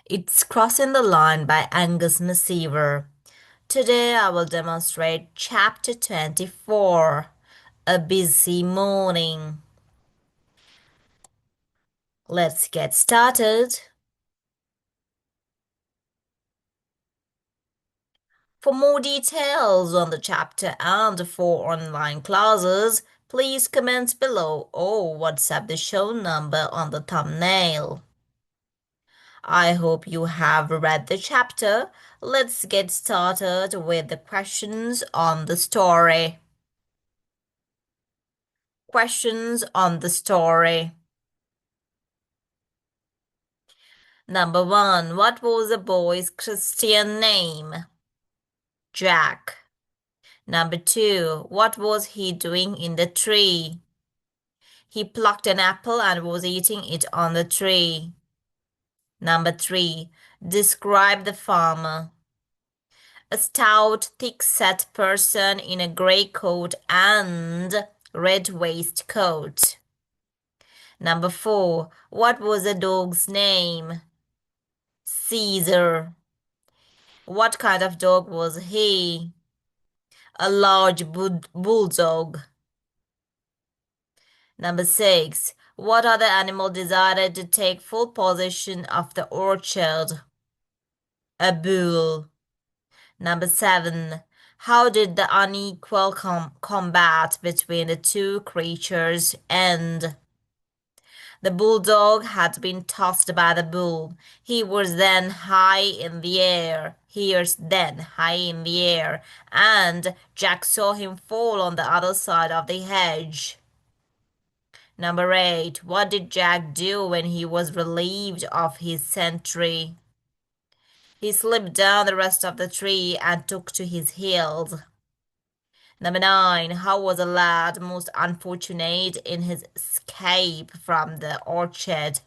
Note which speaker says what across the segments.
Speaker 1: It's Crossing the Line by Angus McIver. Today I will demonstrate Chapter 24, A Busy Morning. Let's get started. For more details on the chapter and for online classes, please comment below or WhatsApp the show number on the thumbnail. I hope you have read the chapter. Let's get started with the questions on the story. Questions on the story. Number 1. What was the boy's Christian name? Jack. Number 2. What was he doing in the tree? He plucked an apple and was eating it on the tree. Number 3. Describe the farmer. A stout, thick-set person in a grey coat and red waistcoat. Number 4. What was the dog's name? Caesar. What kind of dog was he? A large bulldog. Number 6. What other animal decided to take full possession of the orchard? A bull. Number 7. How did the unequal combat between the two creatures end? The bulldog had been tossed by the bull. He was then high in the air. And Jack saw him fall on the other side of the hedge. Number 8. What did Jack do when he was relieved of his sentry? He slipped down the rest of the tree and took to his heels. Number 9. How was the lad most unfortunate in his escape from the orchard?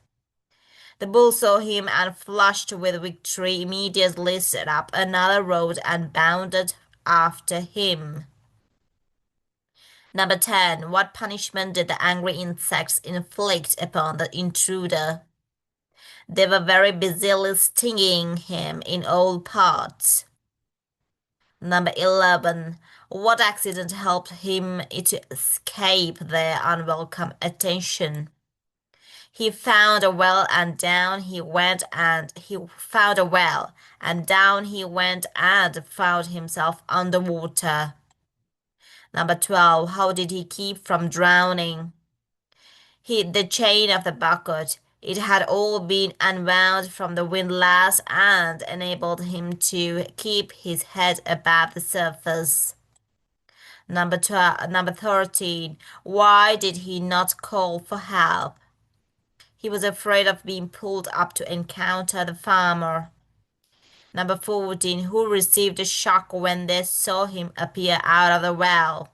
Speaker 1: The bull saw him and, flushed with victory, immediately set up another road and bounded after him. Number 10. What punishment did the angry insects inflict upon the intruder? They were very busily stinging him in all parts. Number 11. What accident helped him to escape their unwelcome attention? He found a well and down he went and he found a well and down he went and found himself underwater. Number 12. How did he keep from drowning? The chain of the bucket. It had all been unwound from the windlass and enabled him to keep his head above the surface. Number 13. Why did he not call for help? He was afraid of being pulled up to encounter the farmer. Number 14. Who received a shock when they saw him appear out of the well?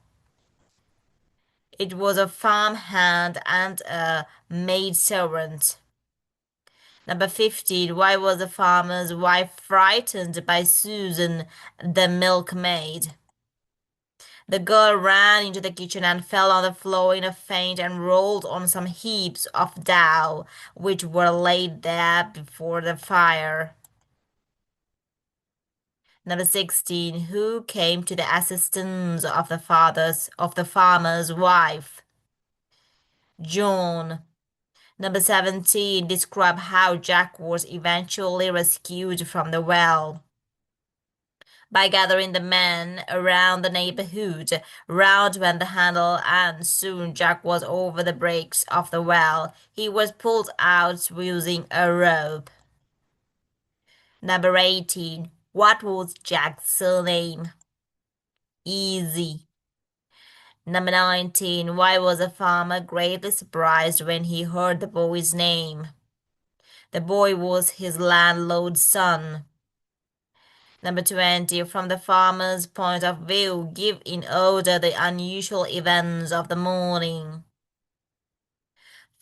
Speaker 1: It was a farmhand and a maidservant. Number 15. Why was the farmer's wife frightened by Susan, the milkmaid? The girl ran into the kitchen and fell on the floor in a faint and rolled on some heaps of dough which were laid there before the fire. Number 16. Who came to the assistance of the farmer's wife? John. Number 17. Describe how Jack was eventually rescued from the well. By gathering the men around the neighborhood, round went the handle, and soon Jack was over the breaks of the well. He was pulled out using a rope. Number 18. What was Jack's surname? Easy. Number 19. Why was the farmer greatly surprised when he heard the boy's name? The boy was his landlord's son. Number 20. From the farmer's point of view, give in order the unusual events of the morning.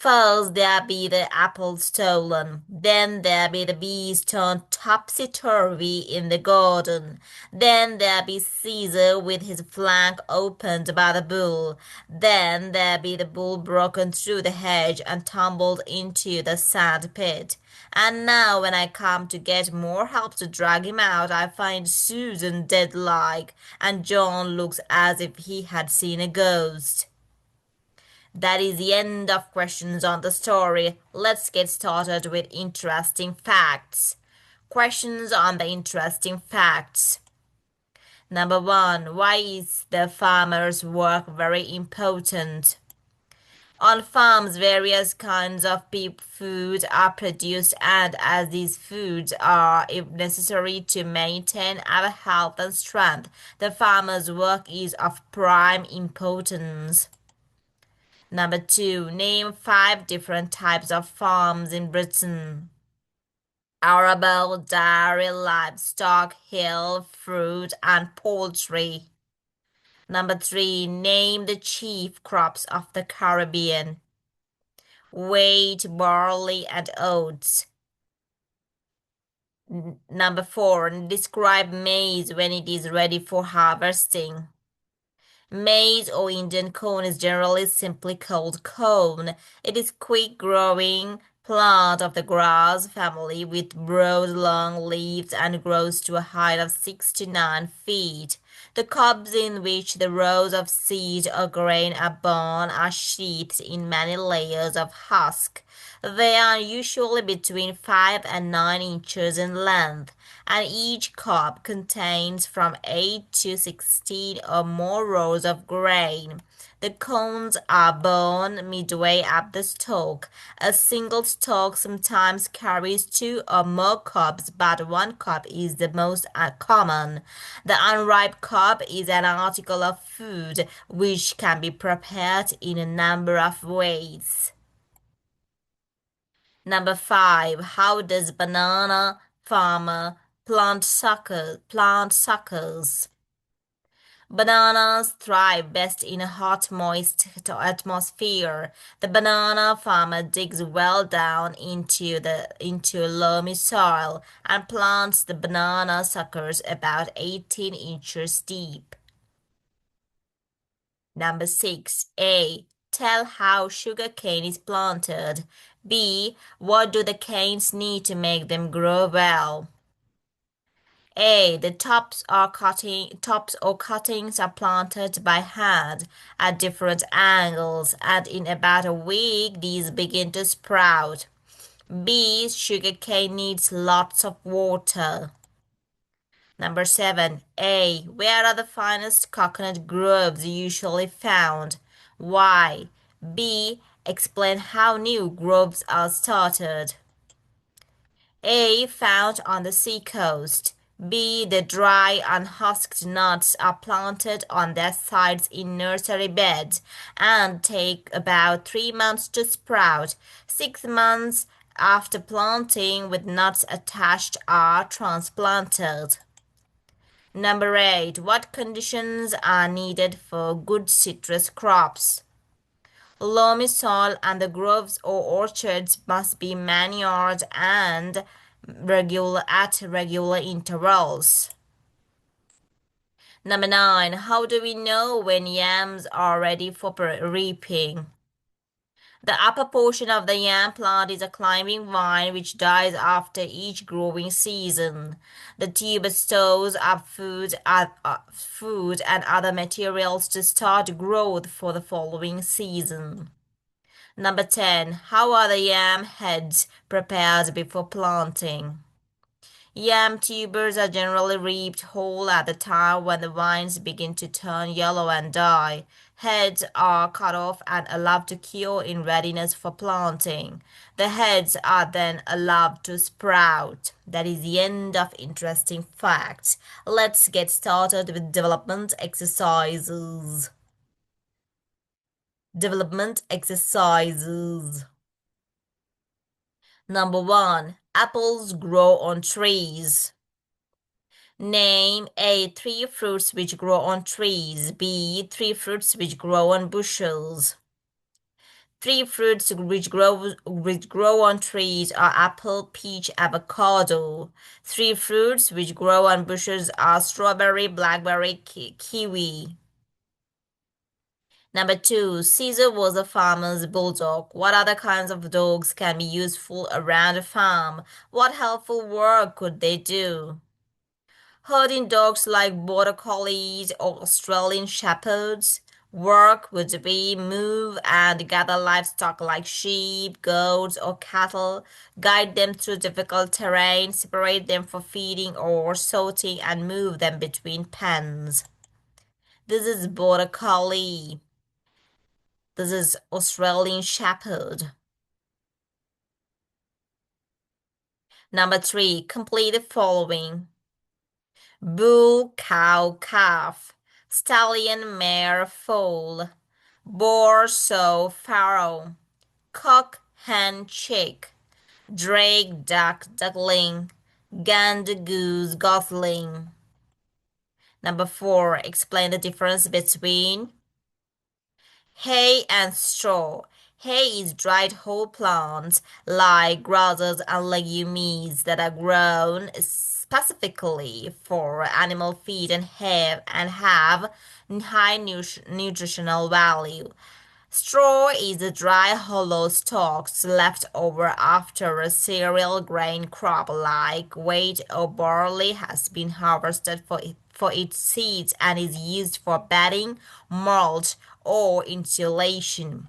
Speaker 1: First there be the apples stolen, then there be the bees turned topsy-turvy in the garden, then there be Caesar with his flank opened by the bull, then there be the bull broken through the hedge and tumbled into the sand pit. And now when I come to get more help to drag him out, I find Susan dead like, and John looks as if he had seen a ghost. That is the end of questions on the story. Let's get started with interesting facts. Questions on the interesting facts. Number one, why is the farmer's work very important? On farms, various kinds of food are produced, and as these foods are necessary to maintain our health and strength, the farmer's work is of prime importance. Number two, name five different types of farms in Britain. Arable, dairy, livestock, hill, fruit, and poultry. Number three, name the chief crops of the Caribbean. Wheat, barley, and oats. Number four, describe maize when it is ready for harvesting. Maize or Indian corn is generally simply called corn. It is quick growing plant of the grass family with broad long leaves and grows to a height of 6 to 9 feet. The cobs in which the rows of seed or grain are born are sheathed in many layers of husk. They are usually between 5 and 9 inches in length, and each cob contains from 8 to 16 or more rows of grain. The cones are borne midway up the stalk. A single stalk sometimes carries two or more cobs, but one cob is the most common. The unripe cob is an article of food which can be prepared in a number of ways. Number five, how does banana farmer plant suckers? Bananas thrive best in a hot, moist atmosphere. The banana farmer digs well down into loamy soil and plants the banana suckers about 18 inches deep. Number six, A. Tell how sugar cane is planted. B. What do the canes need to make them grow well? A. The tops or cuttings are planted by hand at different angles, and in about a week these begin to sprout. B. Sugarcane needs lots of water. Number seven. A. Where are the finest coconut groves usually found? Why? B. Explain how new groves are started. A. Found on the seacoast. B. The dry, unhusked nuts are planted on their sides in nursery beds and take about 3 months to sprout. 6 months after planting, with nuts attached, are transplanted. Number 8. What conditions are needed for good citrus crops? Loamy soil and the groves or orchards must be manured and at regular intervals. Number 9. How do we know when yams are ready for reaping? The upper portion of the yam plant is a climbing vine which dies after each growing season. The tuber stores up food and other materials to start growth for the following season. Number 10. How are the yam heads prepared before planting? Yam tubers are generally reaped whole at the time when the vines begin to turn yellow and die. Heads are cut off and allowed to cure in readiness for planting. The heads are then allowed to sprout. That is the end of interesting facts. Let's get started with development exercises. Development exercises. Number 1. Apples grow on trees. Name A. 3 fruits which grow on trees. B. 3 fruits which grow on bushels. Three fruits which grow on trees are apple, peach, avocado. Three fruits which grow on bushes are strawberry, blackberry, kiwi. Number two, Caesar was a farmer's bulldog. What other kinds of dogs can be useful around a farm? What helpful work could they do? Herding dogs like border collies or Australian shepherds. Work would be move and gather livestock like sheep, goats, or cattle, guide them through difficult terrain, separate them for feeding or sorting, and move them between pens. This is border collie. This is Australian shepherd. Number three, complete the following. Bull, cow, calf. Stallion, mare, foal. Boar, sow, farrow. Cock, hen, chick. Drake, duck, duckling. Gander, goose, gosling. Number four, explain the difference between hay and straw. Hay is dried whole plants like grasses and legumes that are grown specifically for animal feed and have high nutritional value. Straw is the dry hollow stalks left over after a cereal grain crop like wheat or barley has been harvested for its seeds and is used for bedding, mulch, or insulation.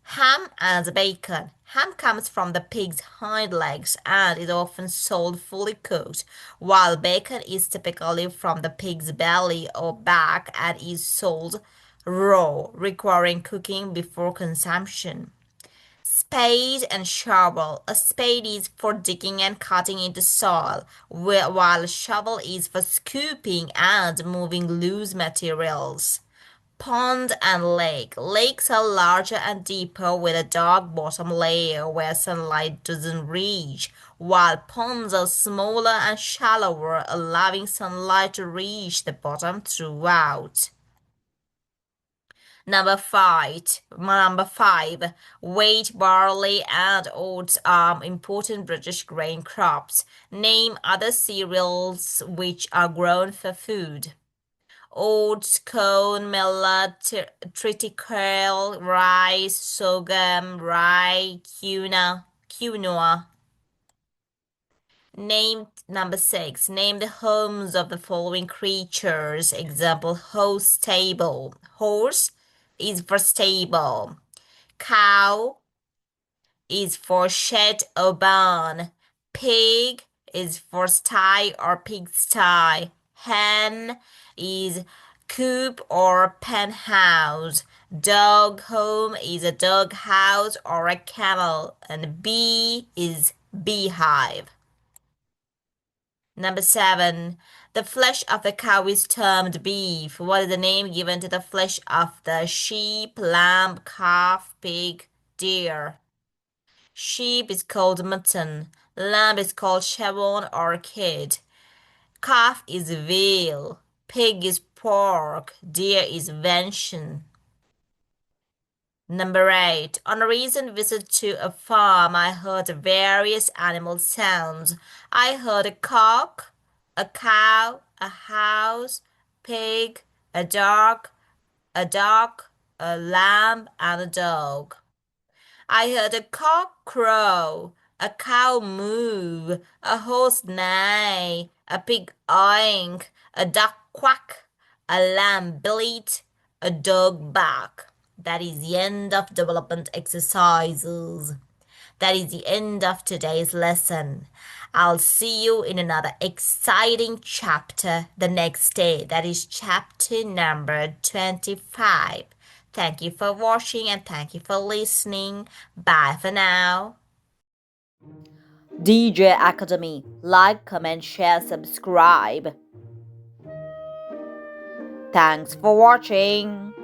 Speaker 1: Ham and bacon. Ham comes from the pig's hind legs and is often sold fully cooked, while bacon is typically from the pig's belly or back and is sold raw, requiring cooking before consumption. Spade and shovel. A spade is for digging and cutting into soil, while a shovel is for scooping and moving loose materials. Pond and lake. Lakes are larger and deeper with a dark bottom layer where sunlight doesn't reach, while ponds are smaller and shallower, allowing sunlight to reach the bottom throughout. Number five, wheat, barley, and oats are important British grain crops. Name other cereals which are grown for food. Oats, corn, millet, triticale, rice, sorghum, rye, quinoa. Name number six. Name the homes of the following creatures. Example: horse stable. Horse is for stable. Cow is for shed or barn. Pig is for sty or pigsty. Hen is coop or pen house. Dog home is a dog house or a kennel. And bee is beehive. Number seven, the flesh of the cow is termed beef. What is the name given to the flesh of the sheep, lamb, calf, pig, deer? Sheep is called mutton. Lamb is called chevron or kid. Calf is veal. Pig is pork. Deer is venison. Number eight, on a recent visit to a farm, I heard various animal sounds. I heard a cock, a cow, a house, pig, a duck, a lamb, and a dog. I heard a cock crow, a cow moo, a horse neigh, a pig oink, a duck quack, a lamb bleat, a dog bark. That is the end of development exercises. That is the end of today's lesson. I'll see you in another exciting chapter the next day. That is chapter number 25. Thank you for watching and thank you for listening. Bye for now. DJ Academy. Like, comment, share, subscribe. Thanks for watching.